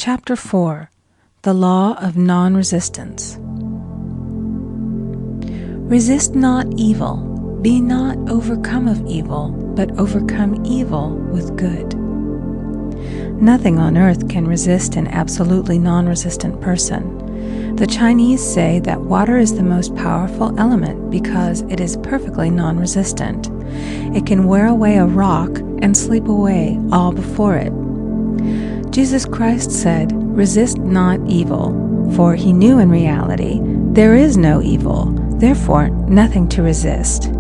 Chapter 4. The Law of Non-Resistance. Resist not evil, be not overcome of evil, but overcome evil with good. Nothing on earth can resist an absolutely non-resistant person. The Chinese say that water is the most powerful element because it is perfectly non-resistant. It can wear away a rock and sleep away all before it. Jesus Christ said, "Resist not evil," for he knew in reality there is no evil, therefore nothing to resist.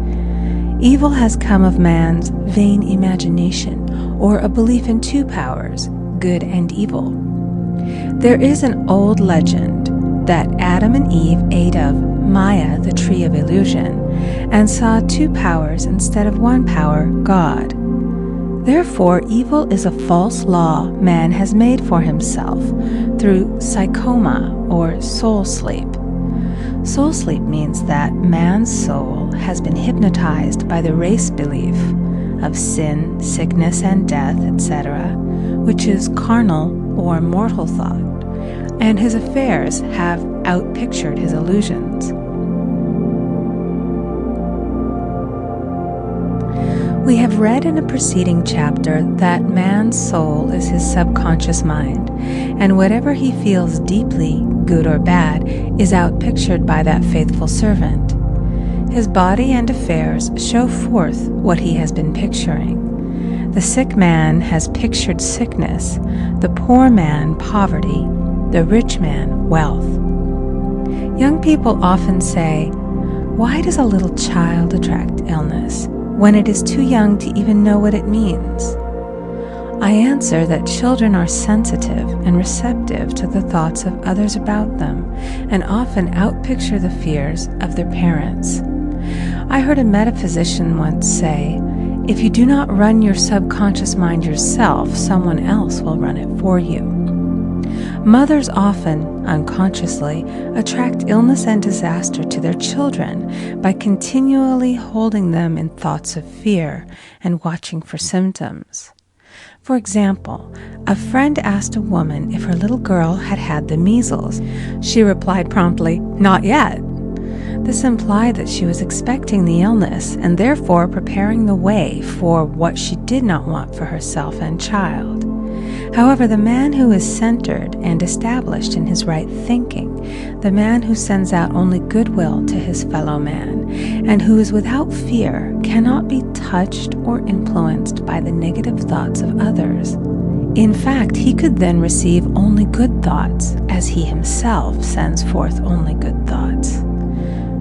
Evil has come of man's vain imagination, or a belief in two powers, good and evil. There is an old legend that Adam and Eve ate of Maya, the tree of illusion, and saw two powers instead of one power, God. Therefore, evil is a false law man has made for himself through psychoma or soul sleep. Soul sleep means that man's soul has been hypnotized by the race belief of sin, sickness, and death, etc., which is carnal or mortal thought, and his affairs have outpictured his illusions. We have read in a preceding chapter that man's soul is his subconscious mind, and whatever he feels deeply, good or bad, is outpictured by that faithful servant. His body and affairs show forth what he has been picturing. The sick man has pictured sickness, the poor man poverty, the rich man wealth. Young people often say, "Why does a little child attract illness when it is too young to even know what it means?" I answer that children are sensitive and receptive to the thoughts of others about them, and often outpicture the fears of their parents. I heard a metaphysician once say, "If you do not run your subconscious mind yourself, someone else will run it for you." Mothers often, unconsciously, attract illness and disaster to their children by continually holding them in thoughts of fear and watching for symptoms. For example, a friend asked a woman if her little girl had had the measles. She replied promptly, "Not yet." This implied that she was expecting the illness and therefore preparing the way for what she did not want for herself and child. However, the man who is centered and established in his right thinking, the man who sends out only goodwill to his fellow man, and who is without fear, cannot be touched or influenced by the negative thoughts of others. In fact, he could then receive only good thoughts, as he himself sends forth only good thoughts.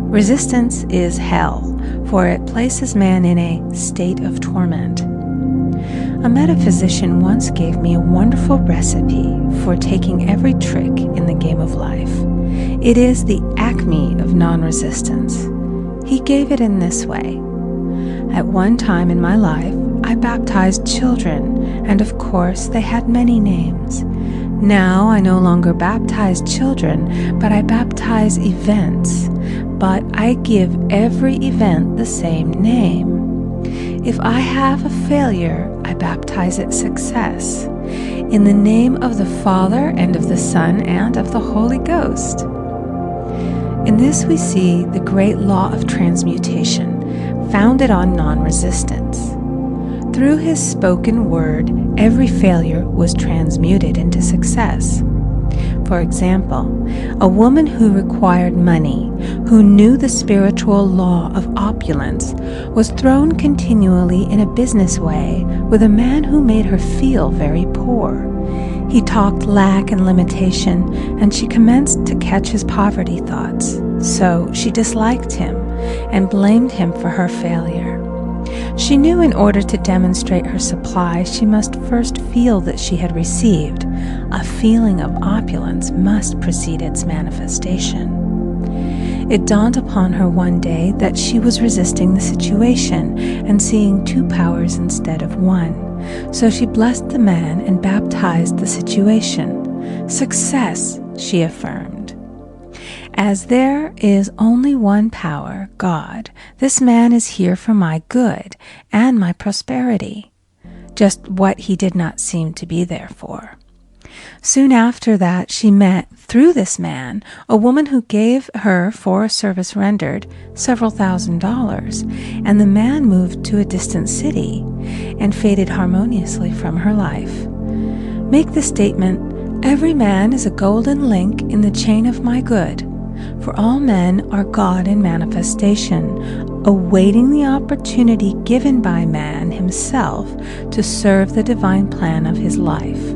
Resistance is hell, for it places man in a state of torment. A metaphysician once gave me a wonderful recipe for taking every trick in the game of life. It is the acme of non-resistance. He gave it in this way. At one time in my life, I baptized children, and of course they had many names. Now I no longer baptize children, but I baptize events. But I give every event the same name. If I have a failure, I baptize it success, in the name of the Father and of the Son and of the Holy Ghost. In this we see the great law of transmutation, founded on non-resistance. Through his spoken word, every failure was transmuted into success. For example, a woman who required money, who knew the spiritual law of opulence, was thrown continually in a business way with a man who made her feel very poor. He talked lack and limitation, and she commenced to catch his poverty thoughts. So she disliked him and blamed him for her failure. She knew in order to demonstrate her supply, she must first feel that she had received. A feeling of opulence must precede its manifestation. It dawned upon her one day that she was resisting the situation and seeing two powers instead of one. So she blessed the man and baptized the situation. "Success," she affirmed. As there is only one power, God, this man is here for my good and my prosperity, just what he did not seem to be there for. Soon after that, she met, through this man, a woman who gave her, for a service rendered, several $1,000s, and the man moved to a distant city and faded harmoniously from her life. Make the statement, "Every man is a golden link in the chain of my good, for all men are God in manifestation, awaiting the opportunity given by man himself to serve the divine plan of his life.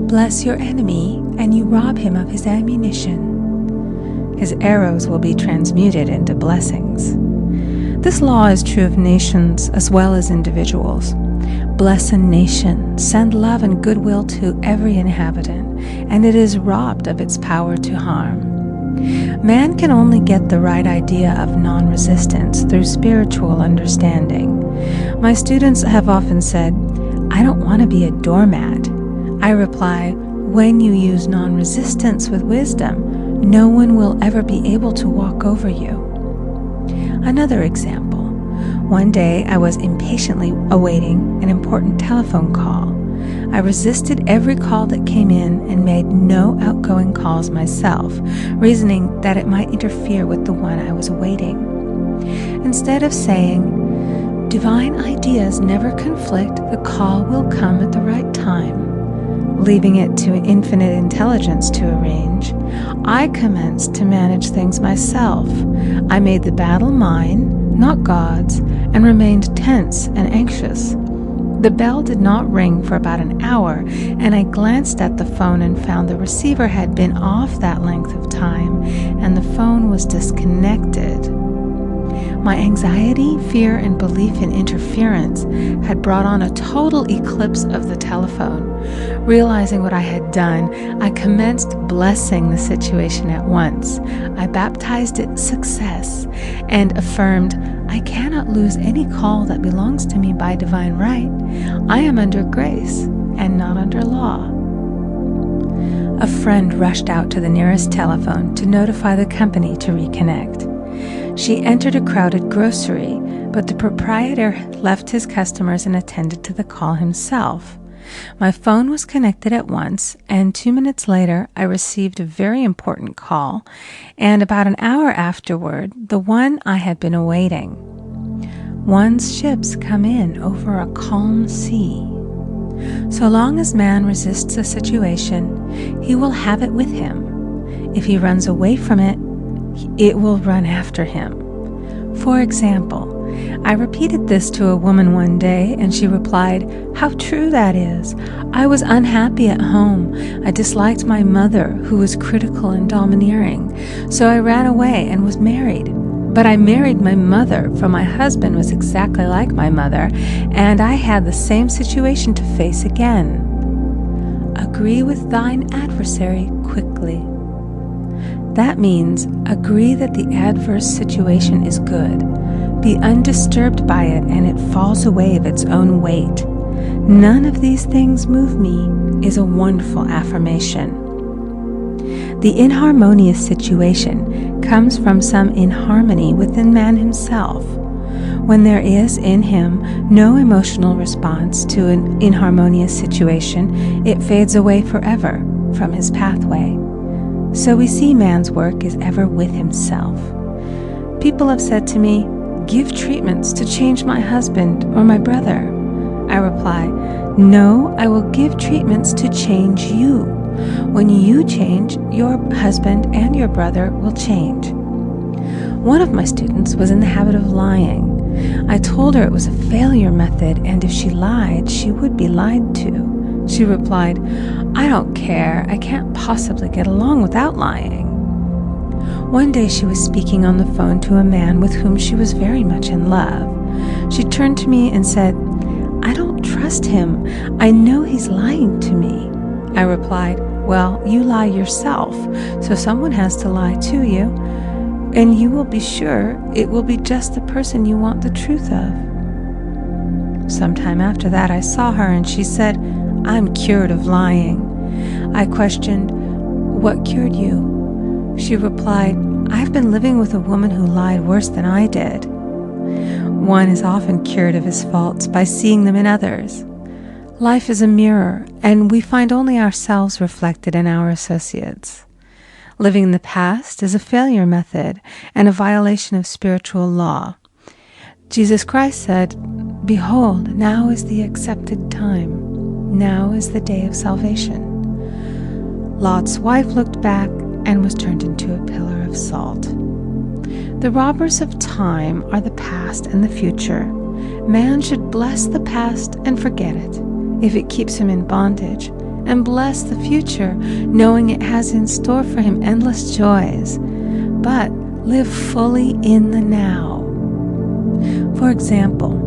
Bless your enemy, and you rob him of his ammunition. His arrows will be transmuted into blessings." This law is true of nations as well as individuals. Bless a nation, send love and goodwill to every inhabitant, and it is robbed of its power to harm. Man can only get the right idea of non-resistance through spiritual understanding. My students have often said, "I don't want to be a doormat." I reply, when you use non-resistance with wisdom, no one will ever be able to walk over you. Another example. One day I was impatiently awaiting an important telephone call. I resisted every call that came in and made no outgoing calls myself, reasoning that it might interfere with the one I was awaiting. Instead of saying, "Divine ideas never conflict, the call will come at the right time," leaving it to infinite intelligence to arrange, I commenced to manage things myself. I made the battle mine, not God's, and remained tense and anxious. The bell did not ring for about an hour, and I glanced at the phone and found the receiver had been off that length of time, and the phone was disconnected. My anxiety, fear, and belief in interference had brought on a total eclipse of the telephone. Realizing what I had done, I commenced blessing the situation at once. I baptized it success and affirmed, "I cannot lose any call that belongs to me by divine right. I am under grace and not under law." A friend rushed out to the nearest telephone to notify the company to reconnect. She entered a crowded grocery, but the proprietor left his customers and attended to the call himself. My phone was connected at once, and 2 minutes later I received a very important call, and about an hour afterward, the one I had been awaiting. One's ships come in over a calm sea. So long as man resists a situation, he will have it with him. If he runs away from it, it will run after him. For example, I repeated this to a woman one day, and she replied, "How true that is. I was unhappy at home. I disliked my mother, who was critical and domineering, so I ran away and was married. But I married my mother, for my husband was exactly like my mother, and I had the same situation to face again. Agree with thine adversary quickly." That means agree that the adverse situation is good. Be undisturbed by it, and it falls away of its own weight. "None of these things move me" is a wonderful affirmation. The inharmonious situation comes from some inharmony within man himself. When there is in him no emotional response to an inharmonious situation, it fades away forever from his pathway. So we see man's work is ever with himself. People have said to me, "Give treatments to change my husband or my brother." I reply, "No, I will give treatments to change you. When you change, your husband and your brother will change." One of my students was in the habit of lying. I told her it was a failure method, and if she lied, she would be lied to. She replied, "I don't care. I can't possibly get along without lying." One day she was speaking on the phone to a man with whom she was very much in love. She turned to me and said, "I don't trust him. I know he's lying to me." I replied, "Well, you lie yourself, so someone has to lie to you, and you will be sure it will be just the person you want the truth of." Sometime after that I saw her, and she said, "I'm cured of lying." I questioned, "What cured you?" She replied, "I've been living with a woman who lied worse than I did." One is often cured of his faults by seeing them in others. Life is a mirror, and we find only ourselves reflected in our associates. Living in the past is a failure method and a violation of spiritual law. Jesus Christ said, "Behold, now is the accepted time. Now is the day of salvation." Lot's wife looked back and was turned into a pillar of salt. The robbers of time are the past and the future. Man should bless the past and forget it, if it keeps him in bondage, and bless the future, knowing it has in store for him endless joys, but live fully in the now. For example,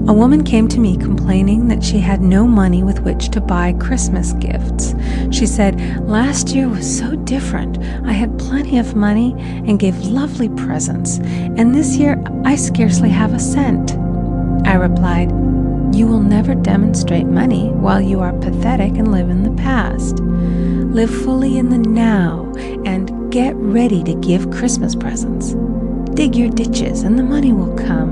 a woman came to me complaining that she had no money with which to buy Christmas gifts. She said, "Last year was so different. I had plenty of money and gave lovely presents, and this year I scarcely have a cent." I replied, "You will never demonstrate money while you are pathetic and live in the past. Live fully in the now and get ready to give Christmas presents. Dig your ditches and the money will come."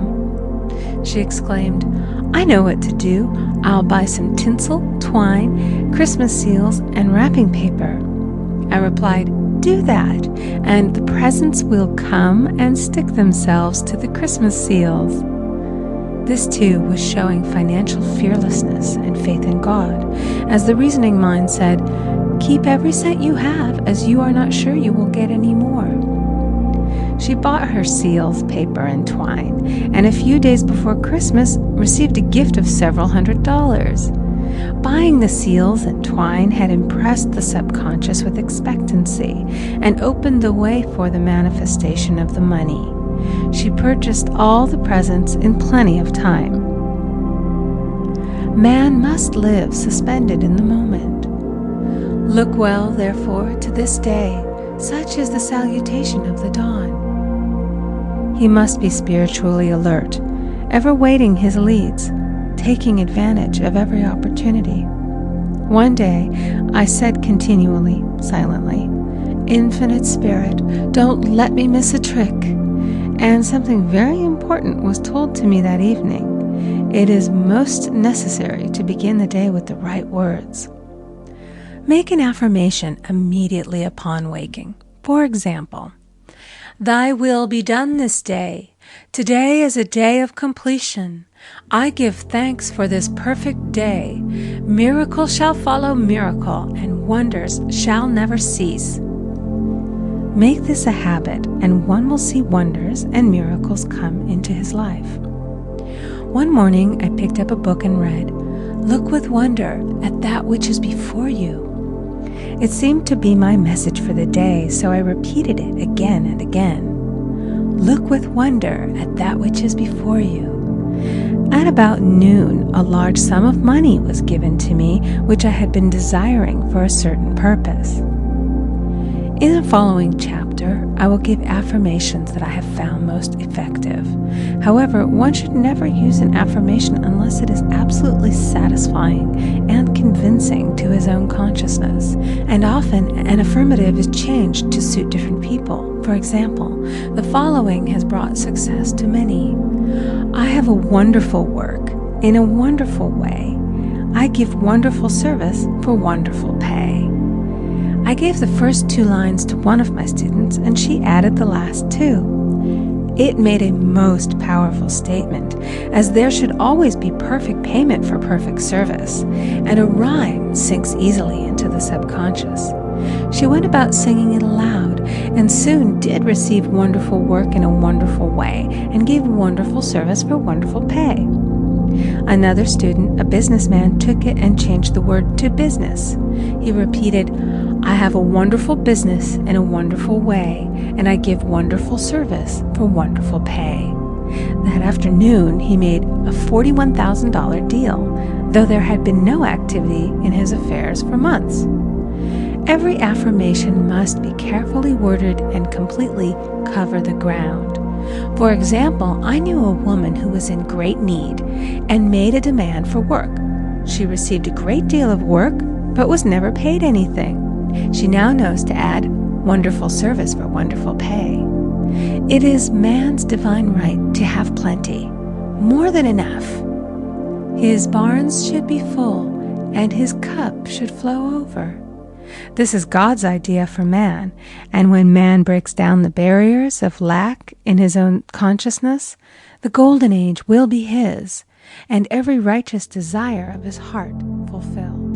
She exclaimed, "I know what to do. I'll buy some tinsel, twine, Christmas seals, and wrapping paper." I replied, "Do that, and the presents will come and stick themselves to the Christmas seals." This too was showing financial fearlessness and faith in God, as the reasoning mind said, "Keep every cent you have, as you are not sure you will get any more." She bought her seals, paper, and twine, and a few days before Christmas received a gift of several $100s. Buying the seals and twine had impressed the subconscious with expectancy and opened the way for the manifestation of the money. She purchased all the presents in plenty of time. Man must live suspended in the moment. Look well, therefore, to this day, such is the salutation of the dawn. He must be spiritually alert, ever waiting his leads, taking advantage of every opportunity. One day, I said continually, silently, "Infinite Spirit, don't let me miss a trick." And something very important was told to me that evening. It is most necessary to begin the day with the right words. Make an affirmation immediately upon waking. For example, "Thy will be done this day. Today is a day of completion. I give thanks for this perfect day. Miracle shall follow miracle, and wonders shall never cease." Make this a habit, and one will see wonders and miracles come into his life. One morning I picked up a book and read, "Look with wonder at that which is before you." It seemed to be my message for the day, so I repeated it again and again. Look with wonder at that which is before you. At about noon, a large sum of money was given to me, which I had been desiring for a certain purpose. In the following chapter, I will give affirmations that I have found most effective. However, one should never use an affirmation unless it is absolutely satisfying and convincing to his own consciousness. And often, an affirmative is changed to suit different people. For example, the following has brought success to many. "I have a wonderful work in a wonderful way. I give wonderful service for wonderful pay." I gave the first 2 lines to one of my students, and she added the last 2. It made a most powerful statement, as there should always be perfect payment for perfect service, and a rhyme sinks easily into the subconscious. She went about singing it aloud, and soon did receive wonderful work in a wonderful way, and gave wonderful service for wonderful pay. Another student, a businessman, took it and changed the word to business. He repeated, "I have a wonderful business in a wonderful way, and I give wonderful service for wonderful pay." That afternoon, he made a $41,000 deal, though there had been no activity in his affairs for months. Every affirmation must be carefully worded and completely cover the ground. For example, I knew a woman who was in great need and made a demand for work. She received a great deal of work, but was never paid anything. She now knows to add wonderful service for wonderful pay. It is man's divine right to have plenty, more than enough. His barns should be full, and his cup should flow over. This is God's idea for man, and when man breaks down the barriers of lack in his own consciousness, the golden age will be his, and every righteous desire of his heart fulfilled.